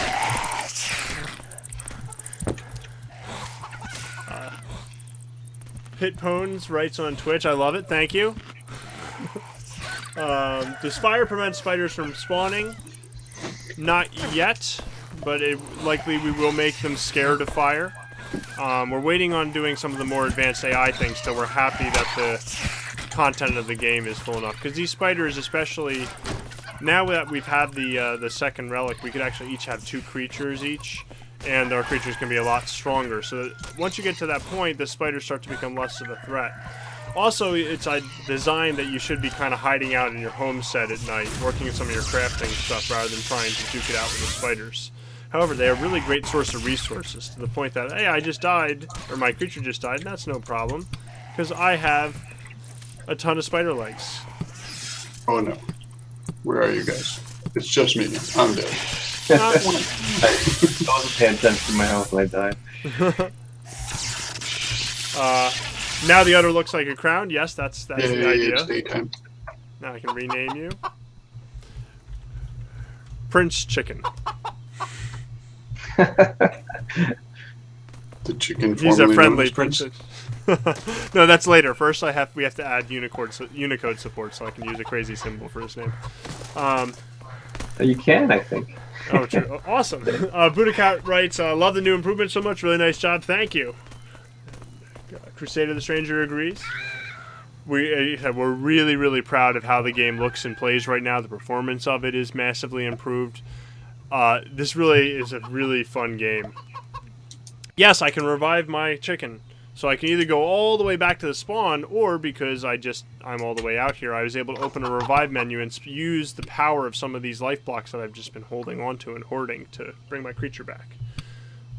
Pitpones writes on Twitch, I love it, thank you. Does fire prevent spiders from spawning? Not yet. But likely we will make them scared of fire. We're waiting on doing some of the more advanced AI things till we're happy that the content of the game is full enough. Because these spiders, especially now that we've had the second relic, we could actually each have 2 creatures each, and our creatures can be a lot stronger. So that once you get to that point, the spiders start to become less of a threat. Also, it's designed that you should be kind of hiding out in your homestead at night, working on some of your crafting stuff rather than trying to duke it out with the spiders. However, they are a really great source of resources, to the point that, hey, I just died, or my creature just died, and that's no problem, because I have a ton of spider legs. Oh no. Where are you guys? It's just me. I'm dead. I wasn't paying attention to my health when I died. Now the udder looks like a crown. Yes, that's the idea. It's daytime. Now I can rename you. Prince Chicken. The chicken. He's a friendly prince. No, that's later. First, we have to add Unicode support, so I can use a crazy symbol for his name. You can, I think. Oh, true. Awesome. Budacat writes, "Love the new improvements so much. Really nice job. Thank you." Crusader the Stranger agrees. We're really, really proud of how the game looks and plays right now. The performance of it is massively improved. This really is a really fun game. Yes, I can revive my chicken. So I can either go all the way back to the spawn, or because I'm all the way out here, I was able to open a revive menu and use the power of some of these life blocks that I've just been holding onto and hoarding to bring my creature back.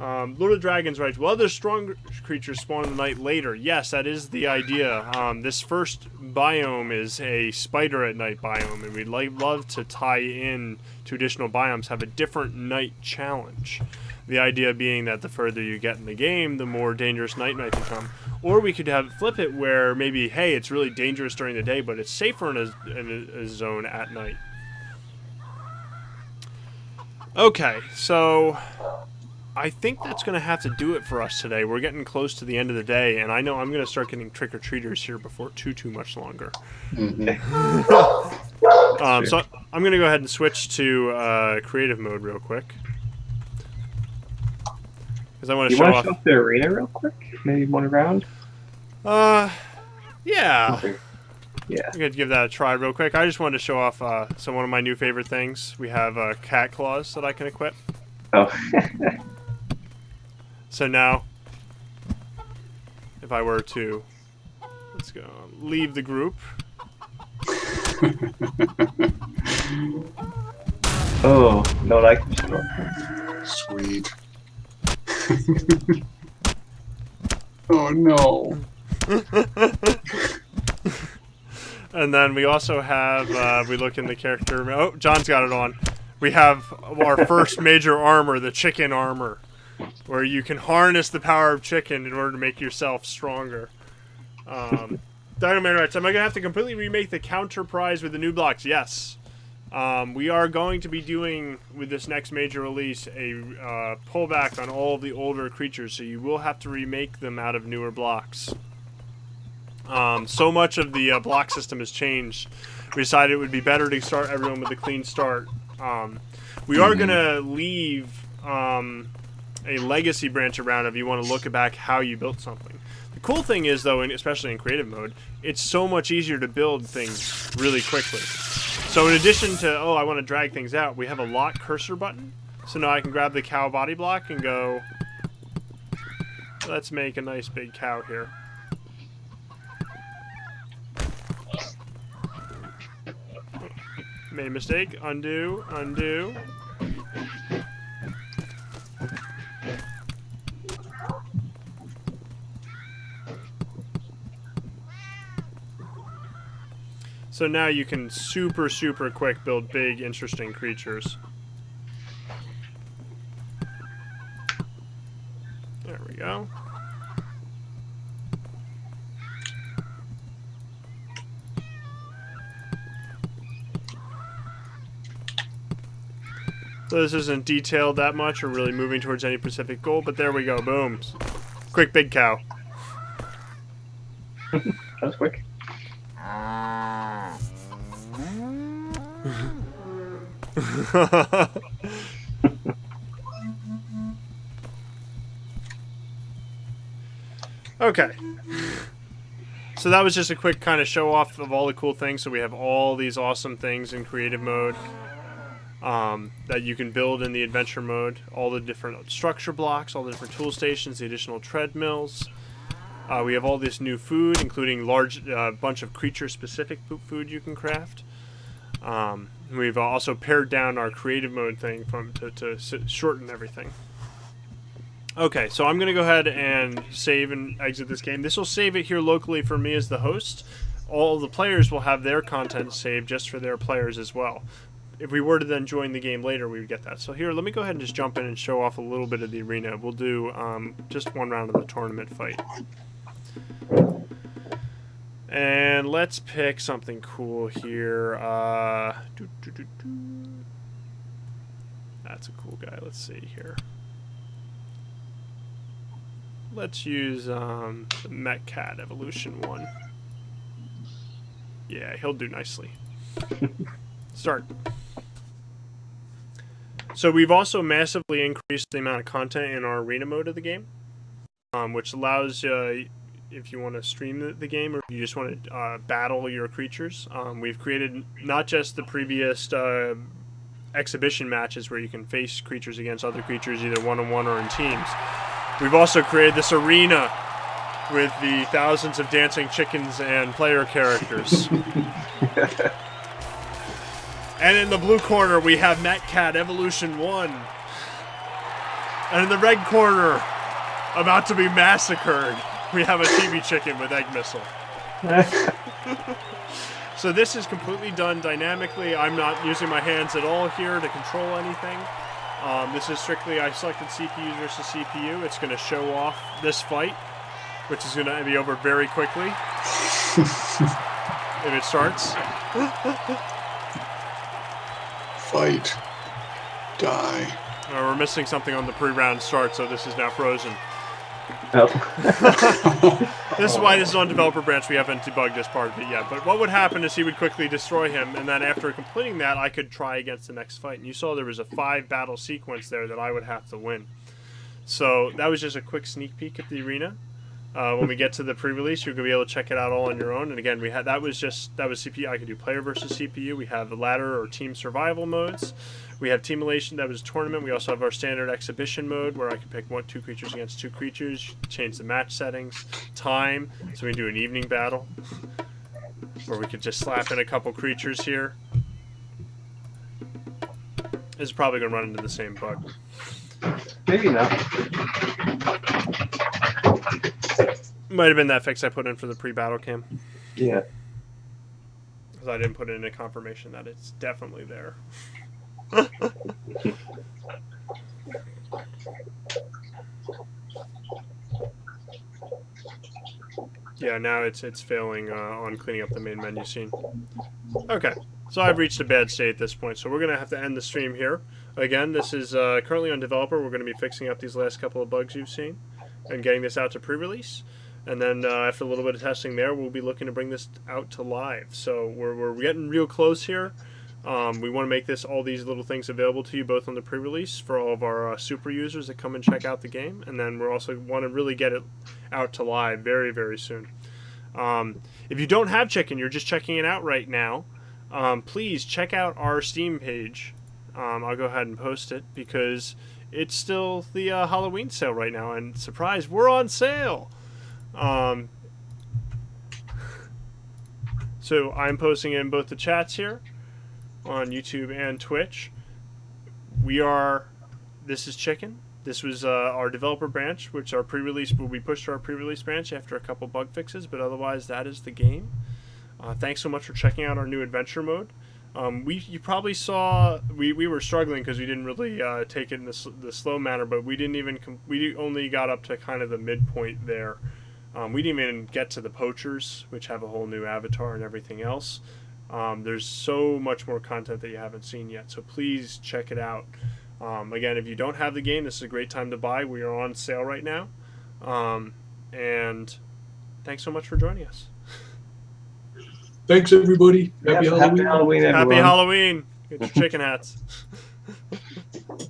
Lord of the Dragons writes, well, there's strong creatures spawn in the night later. Yes, that is the idea. This first biome is a spider at night biome, and we'd love to tie in to additional biomes, have a different night challenge. The idea being that the further you get in the game, the more dangerous night might become. Or we could flip it where maybe, hey, it's really dangerous during the day, but it's safer in a zone at night. Okay, so I think that's going to have to do it for us today. We're getting close to the end of the day, and I know I'm going to start getting trick-or-treaters here before too much longer. So I'm going to go ahead and switch to creative mode real quick. Because I want to show off... show off the arena real quick? Maybe one round? Yeah. Yeah. I'm going to give that a try real quick. I just wanted to show off one of my new favorite things. We have cat claws that I can equip. Oh. So now, if I were to, let's go, leave the group. Oh, no like Sweet. Oh no. And then we also have, we look in the character, oh, John's got it on. We have our first major armor, the chicken armor, where you can harness the power of chicken in order to make yourself stronger. Dynamite Rights, am I going to have to completely remake the counter prize with the new blocks? Yes. We are going to be doing, with this next major release, a pullback on all of the older creatures, so you will have to remake them out of newer blocks. So much of the block system has changed. We decided it would be better to start everyone with a clean start. We are going to leave a legacy branch around if you want to look back how you built something. The cool thing is, though, especially in creative mode, it's so much easier to build things really quickly. So in addition to, oh, I want to drag things out, we have a lock cursor button. So now I can grab the cow body block and go, let's make a nice big cow here. Made a mistake. Undo, undo. So now you can super quick build big, interesting creatures. There we go. So this isn't detailed that much or really moving towards any specific goal, but there we go. Boom. Quick big cow. That was quick. Okay. So that was just a quick kind of show off of all the cool things. So we have all these awesome things in creative mode that you can build in the adventure mode. All the different structure blocks, all the different tool stations, the additional treadmills. We have all this new food, including large bunch of creature-specific food you can craft. We've also pared down our creative mode thing to shorten everything. Okay, so I'm going to go ahead and save and exit this game. This will save it here locally for me as the host. All the players will have their content saved just for their players as well. If we were to then join the game later, we would get that. So here, let me go ahead and just jump in and show off a little bit of the arena. We'll do just one round of the tournament fight. And let's pick something cool here. That's a cool guy. Let's see here. Let's use the Met Cat Evolution 1. Yeah, he'll do nicely. Start. So we've also massively increased the amount of content in our arena mode of the game, which allows if you want to stream the game or if you just want to battle your creatures. We've created not just the previous exhibition matches where you can face creatures against other creatures either one-on-one or in teams. We've also created this arena with the thousands of dancing chickens and player characters. And in the blue corner, we have Met Cat Evolution 1. And in the red corner, about to be massacred, we have a TV chicken with egg missile. So this is completely done dynamically. I'm not using my hands at all here to control anything. This is strictly, I selected CPU versus CPU. It's going to show off this fight, which is going to be over very quickly. If it starts. Fight. Die. We're missing something on the pre-round start, so this is now frozen. Oh. This is why this is on developer branch. We haven't debugged this part of it yet. But what would happen is he would quickly destroy him, and then after completing that, I could try against the next fight. And you saw there was a 5-battle sequence there that I would have to win. So that was just a quick sneak peek at the arena. When we get to the pre-release, you're gonna be able to check it out all on your own. And again, that was CPU. I could do player versus CPU. We have the ladder or team survival modes. We have teamulation. That was tournament. We also have our standard exhibition mode where I can pick 2 creatures against 2 creatures. Change the match settings, time. So we can do an evening battle, or we could just slap in a couple creatures here. This is probably gonna run into the same bug. Maybe not. Might have been that fix I put in for the pre-battle cam. Yeah. Because I didn't put in a confirmation that it's definitely there. Yeah, now it's failing on cleaning up the main menu scene. Okay, so I've reached a bad state at this point, so we're going to have to end the stream here. Again, this is currently on developer. We're going to be fixing up these last couple of bugs you've seen and getting this out to pre-release. And then after a little bit of testing there, we'll be looking to bring this out to live. So we're getting real close here. We want to make all these little things available to you both on the pre-release for all of our super users that come and check out the game. And then we also want to really get it out to live very, very soon. If you don't have Chicken, you're just checking it out right now, please check out our Steam page. I'll go ahead and post it because it's still the Halloween sale right now. And surprise, we're on sale! So I'm posting in both the chats here on YouTube and Twitch. This is Chicken. This was our developer branch, which our pre-release will be pushed to our pre-release branch after a couple bug fixes, but otherwise that is the game. Thanks so much for checking out our new adventure mode. You probably saw we were struggling because we didn't really take it in the slow manner, but we only got up to kind of the midpoint there. We didn't even get to the poachers, which have a whole new avatar and everything else. There's so much more content that you haven't seen yet, so please check it out. Again, if you don't have the game, this is a great time to buy. We are on sale right now. And thanks so much for joining us. Thanks, everybody. Happy Halloween. Happy Halloween, everyone. Happy Halloween. Get your chicken hats.